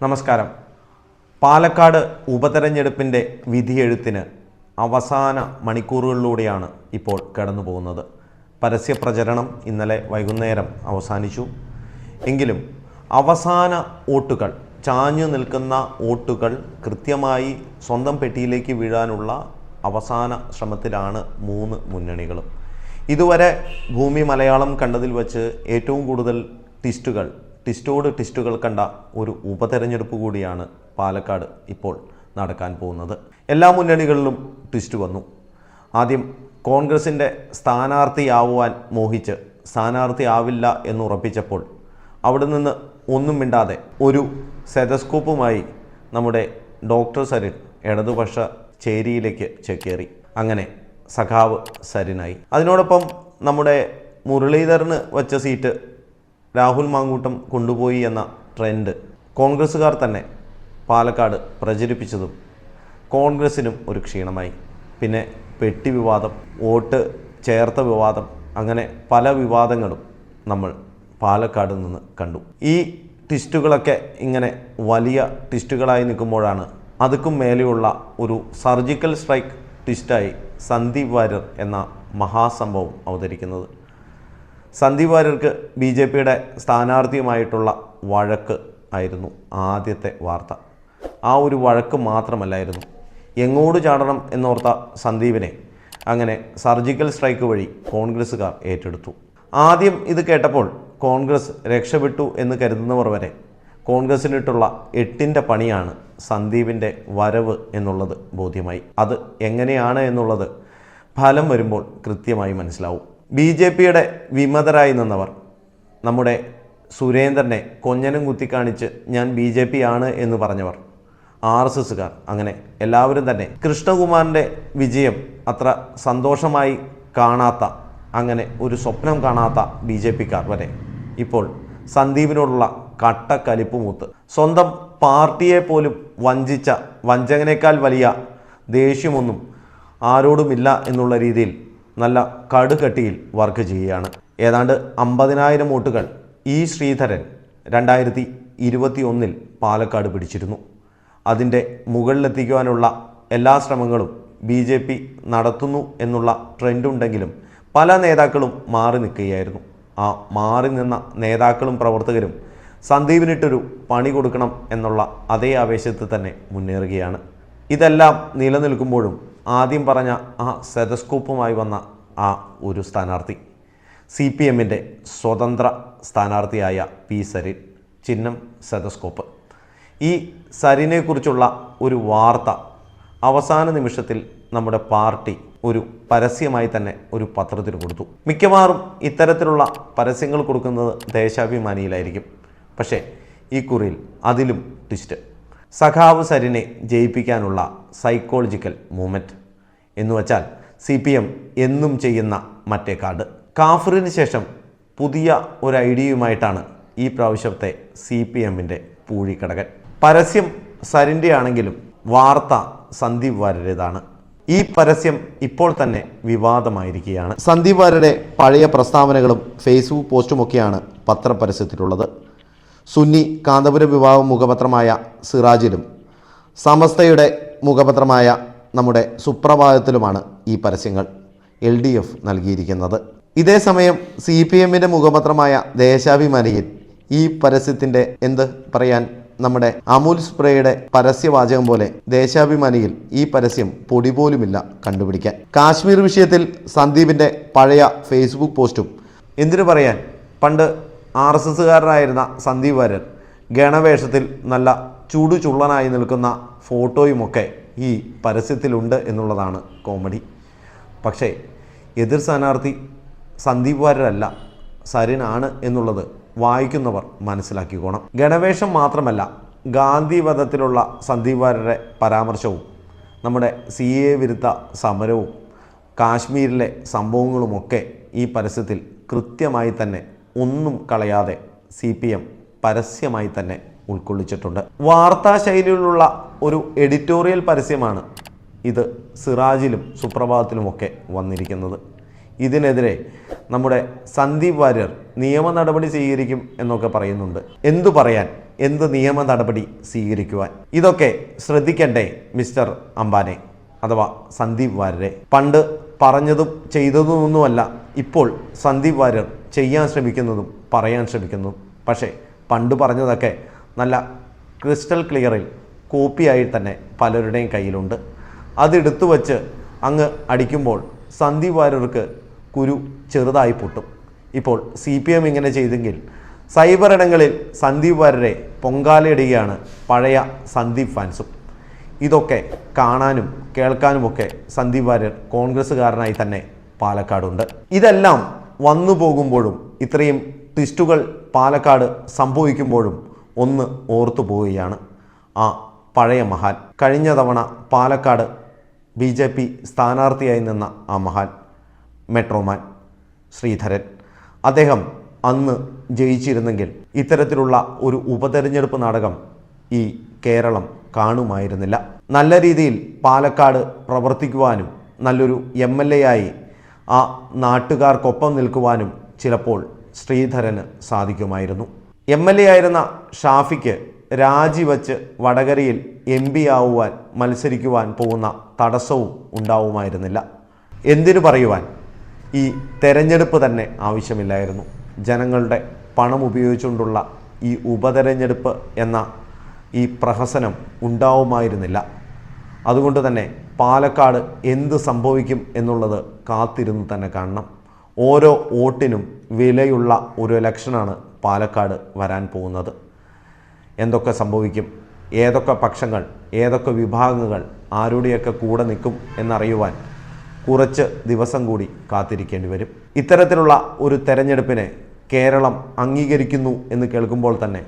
നമസ്കാരം. പാലക്കാട് ഉപതെരഞ്ഞെടുപ്പിൻ്റെ വിധിയെഴുത്തിന് അവസാന മണിക്കൂറുകളിലൂടെയാണ് ഇപ്പോൾ കടന്നു പോകുന്നത്. പരസ്യപ്രചരണം ഇന്നലെ വൈകുന്നേരം അവസാനിച്ചു. എങ്കിലും അവസാന വോട്ടുകൾ, ചാഞ്ഞു നിൽക്കുന്ന വോട്ടുകൾ കൃത്യമായി സ്വന്തം പെട്ടിയിലേക്ക് വീഴാനുള്ള അവസാന ശ്രമത്തിലാണ് മൂന്ന് മുന്നണികളും. ഇതുവരെ ഭൂമി മലയാളം കണ്ടതിൽ വച്ച് ഏറ്റവും കൂടുതൽ ടിസ്റ്റുകൾ കണ്ട ഒരു ഉപതെരഞ്ഞെടുപ്പ് കൂടിയാണ് പാലക്കാട് ഇപ്പോൾ നടക്കാൻ പോകുന്നത്. എല്ലാ മുന്നണികളിലും ട്വിസ്റ്റ് വന്നു. ആദ്യം കോൺഗ്രസിൻ്റെ സ്ഥാനാർത്ഥിയാവുവാൻ മോഹിച്ച് സ്ഥാനാർത്ഥിയാവില്ല എന്നുറപ്പിച്ചപ്പോൾ അവിടെ നിന്ന് ഒന്നും മിണ്ടാതെ ഒരു സ്റ്റെതസ്കോപ്പുമായി നമ്മുടെ ഡോക്ടർ സരിൻ ഇടതുപക്ഷ ചേരിയിലേക്ക് ചേക്കേറി. അങ്ങനെ സഖാവ് സരിനായി. അതിനോടൊപ്പം നമ്മുടെ മുരളീധരന് വച്ച സീറ്റ് രാഹുൽ മാങ്കൂട്ടം കൊണ്ടുപോയി എന്ന ട്രെൻഡ് കോൺഗ്രസ്സുകാർ തന്നെ പാലക്കാട് പ്രചരിപ്പിച്ചതും കോൺഗ്രസിനും ഒരു ക്ഷീണമായി. പിന്നെ പെട്ടി വിവാദം, വോട്ട് ചേർത്ത വിവാദം, അങ്ങനെ പല വിവാദങ്ങളും നമ്മൾ പാലക്കാട് നിന്ന് കണ്ടു. ഈ ട്വിസ്റ്റുകളൊക്കെ ഇങ്ങനെ വലിയ ട്വിസ്റ്റുകളായി നിൽക്കുമ്പോഴാണ് അതുക്കും മേലെയുള്ള ഒരു സർജിക്കൽ സ്ട്രൈക്ക് ട്വിസ്റ്റായി സന്ദീപ് വാര്യർ എന്ന മഹാസംഭവം അവതരിക്കുന്നത്. സന്ദീപ് വാര്യർക്ക് BJPയുടെ സ്ഥാനാർത്ഥിയുമായിട്ടുള്ള വഴക്ക് ആയിരുന്നു ആദ്യത്തെ വാർത്ത. ആ ഒരു വഴക്ക് മാത്രമല്ലായിരുന്നു, എങ്ങോട്ട് ചാടണം എന്നോർത്ത സന്ദീപിനെ അങ്ങനെ സർജിക്കൽ സ്ട്രൈക്ക് വഴി കോൺഗ്രസ്സുകാർ ഏറ്റെടുത്തു. ആദ്യം ഇത് കേട്ടപ്പോൾ കോൺഗ്രസ് രക്ഷപ്പെട്ടു എന്ന് കരുതുന്നവർ വരെ കോൺഗ്രസ്സിനിട്ടുള്ള 8ൻ്റെ പണിയാണ് സന്ദീപിൻ്റെ വരവ് എന്നുള്ളത് ബോധ്യമായി. അത് എങ്ങനെയാണ് എന്നുള്ളത് ഫലം വരുമ്പോൾ കൃത്യമായി മനസ്സിലാവും. BJPയുടെ വിമതരായി നിന്നവർ, നമ്മുടെ സുരേന്ദ്രനെ കൊഞ്ഞനും കുത്തിക്കാണിച്ച് ഞാൻ BJP ആണ് എന്ന് പറഞ്ഞവർ, RSSകാർ, അങ്ങനെ എല്ലാവരും തന്നെ കൃഷ്ണകുമാറിൻ്റെ വിജയം അത്ര സന്തോഷമായി കാണാത്ത, അങ്ങനെ ഒരു സ്വപ്നം കാണാത്ത BJPക്കാർ വരെ ഇപ്പോൾ സന്ദീപിനോടുള്ള കട്ടക്കലിപ്പുമൂത്ത് സ്വന്തം പാർട്ടിയെ പോലും വഞ്ചിച്ച വഞ്ചകനേക്കാൾ വലിയ ദേഷ്യമൊന്നും ആരോടുമില്ല എന്നുള്ള രീതിയിൽ നല്ല കടുകട്ടിയിൽ വർക്ക് ചെയ്യുകയാണ്. ഏതാണ്ട് 50,000 വോട്ടുകൾ ഈ ശ്രീധരൻ 2021 പാലക്കാട് പിടിച്ചിരുന്നു. അതിൻ്റെ മുകളിലെത്തിക്കുവാനുള്ള എല്ലാ ശ്രമങ്ങളും BJP നടത്തുന്നു എന്നുള്ള ട്രെൻഡുണ്ടെങ്കിലും പല നേതാക്കളും മാറി നിൽക്കുകയായിരുന്നു. ആ മാറി നിന്ന നേതാക്കളും പ്രവർത്തകരും സന്ദീപിനിട്ടൊരു പണി കൊടുക്കണം എന്നുള്ള അതേ ആവേശത്തിൽ തന്നെ മുന്നേറുകയാണ്. ഇതെല്ലാം നിലനിൽക്കുമ്പോഴും ആദ്യം പറഞ്ഞ ആ സ്റ്റെതസ്കോപ്പുമായി വന്ന ആ ഒരു സ്ഥാനാർത്ഥി, CPMൻ്റെ സ്വതന്ത്ര സ്ഥാനാർത്ഥിയായ P. സരിൻ, ചിഹ്നം സ്റ്റെതസ്കോപ്പ്. ഈ സരിനെക്കുറിച്ചുള്ള ഒരു വാർത്ത അവസാന നിമിഷത്തിൽ നമ്മുടെ പാർട്ടി ഒരു പരസ്യമായി തന്നെ ഒരു പത്രത്തിന് കൊടുത്തു. മിക്കവാറും ഇത്തരത്തിലുള്ള പരസ്യങ്ങൾ കൊടുക്കുന്നത് ദേശാഭിമാനിയിലായിരിക്കും. പക്ഷേ ഈ കുറിയിൽ അതിലും ട്വിസ്റ്റ്. സഖാവ് സരിനെ ജയിപ്പിക്കാനുള്ള സൈക്കോളജിക്കൽ മൂവ്മെൻറ്റ് എന്നുവച്ചാൽ CPM എന്നും ചെയ്യുന്ന മറ്റേ കാർഡ്. കാഫറിന് ശേഷം പുതിയ ഒരു ഐഡിയയുമായിട്ടാണ് ഈ പ്രാവശ്യത്തെ CPMൻ്റെ പൂഴിക്കടകൻ. പരസ്യം സരിൻ്റെ ആണെങ്കിലും വാർത്ത സന്ദീപ് വാര്യരുടേതാണ്. ഈ പരസ്യം ഇപ്പോൾ തന്നെ വിവാദമായിരിക്കുകയാണ്. സന്ദീപ് വാര്യരുടെ പഴയ പ്രസ്താവനകളും ഫേസ്ബുക്ക് പോസ്റ്റുമൊക്കെയാണ് പത്രപരസ്യത്തിലുള്ളത്. സുന്നി കാന്തപുരം വിഭാഗം മുഖപത്രമായ സിറാജിലും സമസ്തയുടെ മുഖപത്രമായ നമ്മുടെ സുപ്രഭാതത്തിലുമാണ് ഈ പരസ്യങ്ങൾ LDF നൽകിയിരിക്കുന്നത്. ഇതേസമയം CPMൻ്റെ മുഖപത്രമായ ദേശാഭിമാനിയിൽ ഈ പരസ്യത്തിൻ്റെ എന്ത് പറയാൻ, നമ്മുടെ അമൂൽ സ്പ്രേയുടെ പരസ്യവാചകം പോലെ ദേശാഭിമാനിയിൽ ഈ പരസ്യം പൊടി പോലുമില്ല കണ്ടുപിടിക്കാൻ. കാശ്മീർ വിഷയത്തിൽ സന്ദീപിൻ്റെ പഴയ ഫേസ്ബുക്ക് പോസ്റ്റും എന്തിനു പറയാൻ, പണ്ട് RSSകാരനായിരുന്ന സന്ദീപ് വാര്യർ ഗണവേഷത്തിൽ നല്ല ചുള്ളനായി നിൽക്കുന്ന ഫോട്ടോയുമൊക്കെ ഈ പരസ്യത്തിലുണ്ട് എന്നുള്ളതാണ് കോമഡി. പക്ഷേ എതിർ സ്ഥാനാർത്ഥി സന്ദീപ് വാര്യരല്ല, സരിനാണ് എന്നുള്ളത് വായിക്കുന്നവർ മനസ്സിലാക്കിക്കോണം. ഗണവേഷം മാത്രമല്ല, ഗാന്ധി വധത്തിലുള്ള സന്ദീപ് വാര്യരുടെ പരാമർശവും നമ്മുടെ CA വിരുദ്ധ സമരവും കാശ്മീരിലെ സംഭവങ്ങളുമൊക്കെ ഈ പരസ്യത്തിൽ കൃത്യമായി തന്നെ ഒന്നും കളയാതെ CPM പരസ്യമായി തന്നെ ഉൾക്കൊള്ളിച്ചിട്ടുണ്ട്. വാർത്താ ശൈലിയിലുള്ള ഒരു എഡിറ്റോറിയൽ പരസ്യമാണ് ഇത് സിറാജിലും സുപ്രഭാതത്തിലുമൊക്കെ വന്നിരിക്കുന്നത്. ഇതിനെതിരെ നമ്മുടെ സന്ദീപ് വാര്യർ നിയമ നടപടി സ്വീകരിക്കും എന്നൊക്കെ പറയുന്നുണ്ട്. എന്തു പറയാൻ, എന്ത് നിയമ നടപടി സ്വീകരിക്കുവാൻ? ഇതൊക്കെ ശ്രദ്ധിക്കണ്ടേ മിസ്റ്റർ അംബാനെ അഥവാ സന്ദീപ് വാര്യരെ? പണ്ട് പറഞ്ഞതും ചെയ്തതുമൊന്നുമല്ല ഇപ്പോൾ സന്ദീപ് വാര്യർ ചെയ്യാൻ ശ്രമിക്കുന്നതും പറയാൻ ശ്രമിക്കുന്നതും. പക്ഷേ പണ്ട് പറഞ്ഞതൊക്കെ നല്ല ക്രിസ്റ്റൽ ക്ലിയറിൽ കോപ്പിയായി തന്നെ പലരുടെയും കയ്യിലുണ്ട്. അതെടുത്തു വച്ച് അങ്ങ് അടിക്കുമ്പോൾ സന്ദീപ് വാര്യർക്ക് കുരു ചെറുതായി പൊട്ടും. ഇപ്പോൾ CPM ഇങ്ങനെ ചെയ്തെങ്കിൽ സൈബർ ഇടങ്ങളിൽ സന്ദീപ് വാര്യരെ പൊങ്കാലയിടുകയാണ് പഴയ സന്ദീപ് ഫാൻസും. ഇതൊക്കെ കാണാനും കേൾക്കാനുമൊക്കെ സന്ദീപ് വാര്യർ കോൺഗ്രസ്സുകാരനായി തന്നെ പാലക്കാടുണ്ട്. ഇതെല്ലാം വന്നു പോകുമ്പോഴും ഇത്രയും ട്വിസ്റ്റുകൾ പാലക്കാട് സംഭവിക്കുമ്പോഴും ഒന്ന് ഓർത്തു പോവുകയാണ് ആ പഴയ മഹാൻ. കഴിഞ്ഞ തവണ പാലക്കാട് BJP സ്ഥാനാർത്ഥിയായി നിന്ന ആ മഹാൻ മെട്രോമാൻ ശ്രീധരൻ. അദ്ദേഹം അന്ന് ജയിച്ചിരുന്നെങ്കിൽ ഇത്തരത്തിലുള്ള ഒരു ഉപതെരഞ്ഞെടുപ്പ് നാടകം ഈ കേരളം കാണുമായിരുന്നില്ല. നല്ല രീതിയിൽ പാലക്കാട് പ്രവർത്തിക്കുവാനും നല്ലൊരു MLA ആയി ആ നാട്ടുകാർക്കൊപ്പം നിൽക്കുവാനും ചിലപ്പോൾ ശ്രീധരന് സാധിക്കുമായിരുന്നു. MLA ആയിരുന്ന ഷാഫിക്ക് രാജിവെച്ച് വടകരയിൽ MP ആവുവാൻ മത്സരിക്കുവാൻ പോകുന്ന തടസ്സവും ഉണ്ടാവുമായിരുന്നില്ല. എന്തിനു പറയുവാൻ, ഈ തെരഞ്ഞെടുപ്പ് തന്നെ ആവശ്യമില്ലായിരുന്നു. ജനങ്ങളുടെ പണം ഉപയോഗിച്ചുകൊണ്ടുള്ള ഈ ഉപതെരഞ്ഞെടുപ്പ് എന്ന ഈ പ്രഹസനം ഉണ്ടാവുമായിരുന്നില്ല. അതുകൊണ്ട് തന്നെ പാലക്കാട് എന്ത് സംഭവിക്കും എന്നുള്ളത് കാത്തിരുന്ന് തന്നെ കാണണം. ഓരോ വോട്ടിനും വിലയുള്ള ഒരു ഇലക്ഷനാണ് പാലക്കാട് വരാൻ പോകുന്നത്. എന്തൊക്കെ സംഭവിക്കും, ഏതൊക്കെ പക്ഷങ്ങൾ, ഏതൊക്കെ വിഭാഗങ്ങൾ ആരുടെയൊക്കെ കൂടെ നിൽക്കും എന്നറിയുവാൻ കുറച്ച് ദിവസം കൂടി കാത്തിരിക്കേണ്ടി വരും. ഇത്തരത്തിലുള്ള ഒരു തെരഞ്ഞെടുപ്പിനെ കേരളം അംഗീകരിക്കുന്നു എന്ന് കേൾക്കുമ്പോൾ തന്നെ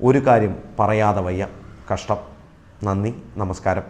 ഒരു കാര്യം പറയാതെ വയ്യ. കഷ്ടം. നന്ദി, നമസ്കാരം.